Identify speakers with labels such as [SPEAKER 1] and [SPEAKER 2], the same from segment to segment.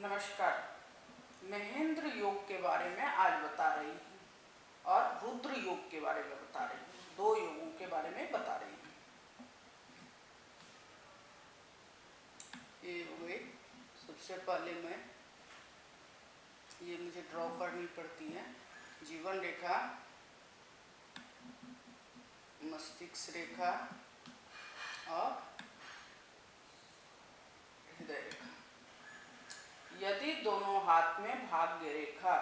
[SPEAKER 1] नमस्कार। महेंद्र योग के बारे में आज बता रही हूँ और रुद्र योग के बारे में बता रही हूँ। दो योगों के बारे में बता रही हूँ। ये हो गई। सबसे पहले ये मुझे ड्रॉ करनी पड़ती है। जीवन रेखा, मस्तिष्क रेखा और हृदय रेखा। यदि दोनों हाथ में भाग्य रेखा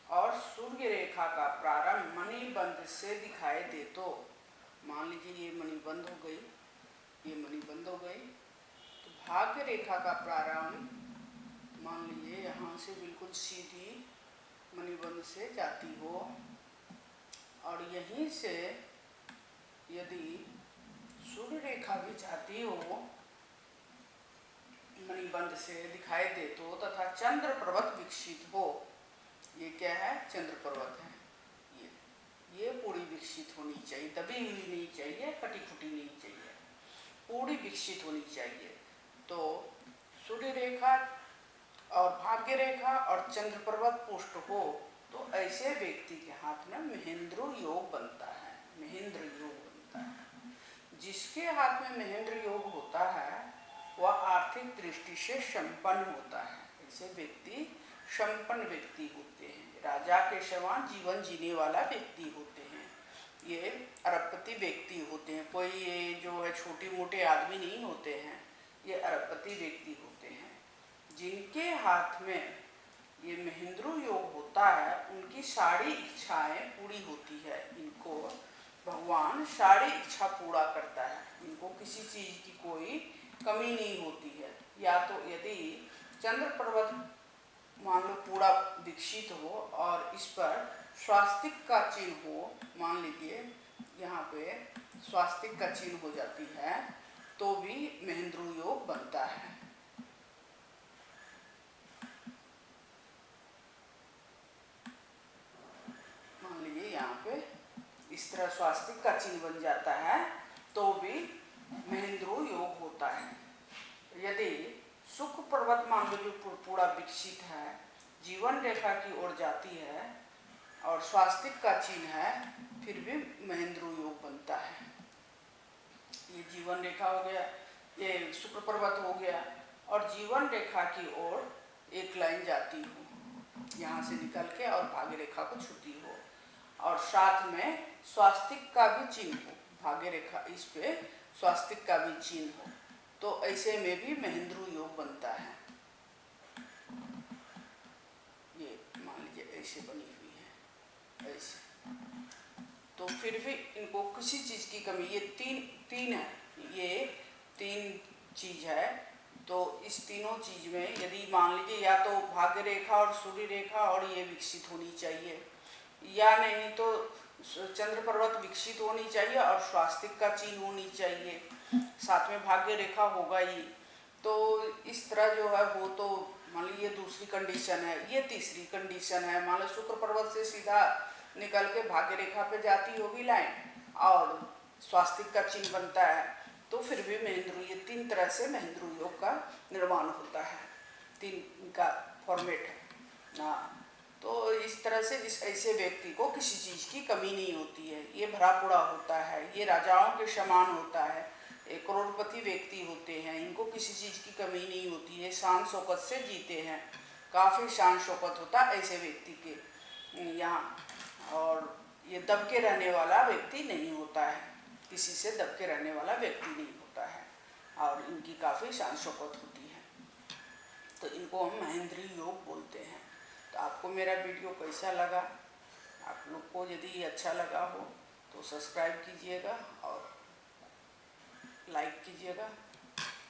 [SPEAKER 1] और सूर्य रेखा का प्रारंभ मणिबंध से दिखाई दे तो मान लीजिए ये मणिबंध हो गई, ये मणिबंध हो गई, तो भाग्य रेखा का प्रारंभ मान लीजिए यहाँ से बिल्कुल सीधी मणिबंध से जाती हो और यहीं से यदि सूर्य रेखा भी जाती हो मणिबंध से दिखाई दे तो तथा चंद्र पर्वत विकसित हो। ये क्या है? चंद्र पर्वत है। ये पूरी विकसित होनी चाहिए, दबी हुई नहीं चाहिए, कटी फुटी नहीं चाहिए, पूरी विकसित होनी चाहिए। तो सूर्य रेखा और भाग्य रेखा और चंद्र पर्वत पुष्ट हो तो ऐसे व्यक्ति के हाथ में महेंद्र योग बनता है। महेंद्र योग बनता है। जिसके हाथ में महेंद्र योग होता है वह आर्थिक दृष्टि से संपन्न होता है। ऐसे व्यक्ति संपन्न व्यक्ति होते हैं, राजा के समान जीवन जीने वाला व्यक्ति होते हैं। ये अरबपति व्यक्ति होते हैं। कोई ये जो है छोटे मोटे आदमी नहीं होते हैं, ये अरबपति व्यक्ति होते हैं। जिनके हाथ में ये महेंद्र योग होता है उनकी सारी इच्छाएं पूरी होती है। इनको भगवान सारी इच्छा पूरा करता है। इनको किसी चीज की कोई कमी नहीं होती है। या तो यदि चंद्र पर्वत मान लो पूरा विकसित हो और इस पर स्वास्तिक का चिन्ह हो, मान लीजिए यहाँ पे स्वास्तिक का चिन्ह हो जाती है तो भी महेंद्र योग बनता है। मान लीजिए यहाँ पे इस तरह स्वास्तिक का चिन्ह बन जाता है तो भी महेंद्र योग होता है। यदि शुक्र पर्वत मान लीजिए पूरा विकसित है, जीवन रेखा की ओर जाती है और स्वास्तिक का चिन्ह है, फिर भी महेंद्र योग बनता है। ये जीवन रेखा हो गया, ये शुक्र पर्वत हो गया और जीवन रेखा की ओर एक लाइन जाती हो यहाँ से निकल के और भाग्य रेखा को छूती हो और साथ में स्वास्तिक का भी चिन्ह हो, भाग्य रेखा इस पे स्वास्तिक का भी चिन्ह हो, तो ऐसे में भी महेंद्र योग बनता है। ये मान लीजिए ऐसे बनी हुई है, ऐसे, तो फिर भी इनको किसी चीज की कमी, ये तीन है, ये तीन चीज है। तो इस तीनों चीज में यदि मान लीजिए या तो भाग्य रेखा और सूर्य रेखा और ये विकसित होनी चाहिए, या नहीं तो चंद्र पर्वत विकसित होनी चाहिए और स्वास्तिक का चिन्ह होनी चाहिए, साथ में भाग्य रेखा होगा ही। तो इस तरह जो है हो तो मान लीजिए दूसरी कंडीशन है। ये तीसरी कंडीशन है, मान लो शुक्र पर्वत से सीधा निकल के भाग्य रेखा पे जाती होगी लाइन और स्वास्तिक का चिन्ह बनता है तो फिर भी महेंद्र, ये तीन तरह से महेंद्र योग का निर्माण होता है। तीन का फॉर्मेट है। हाँ, तो इस तरह से इस ऐसे व्यक्ति को किसी चीज की कमी नहीं होती है। ये भरा पूरा होता है, ये राजाओं के समान होता है, एक करोड़पति व्यक्ति होते हैं, इनको किसी चीज की कमी नहीं होती है, शान शौकत से जीते हैं, काफी शान शौकत होता है ऐसे व्यक्ति के यहाँ। और ये दब के रहने वाला व्यक्ति नहीं होता है, किसी से दब के रहने वाला व्यक्ति नहीं होता है और इनकी काफी शान शौकत होती है, तो इनको हम महेंद्र योग बोलते हैं। तो आपको मेरा वीडियो कैसा लगा? आप लोग को यदि अच्छा लगा हो तो सब्सक्राइब कीजिएगा और लाइक कीजिएगा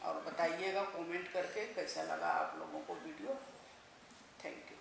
[SPEAKER 1] और बताइएगा कमेंट करके कैसा लगा आप लोगों को वीडियो। Thank you.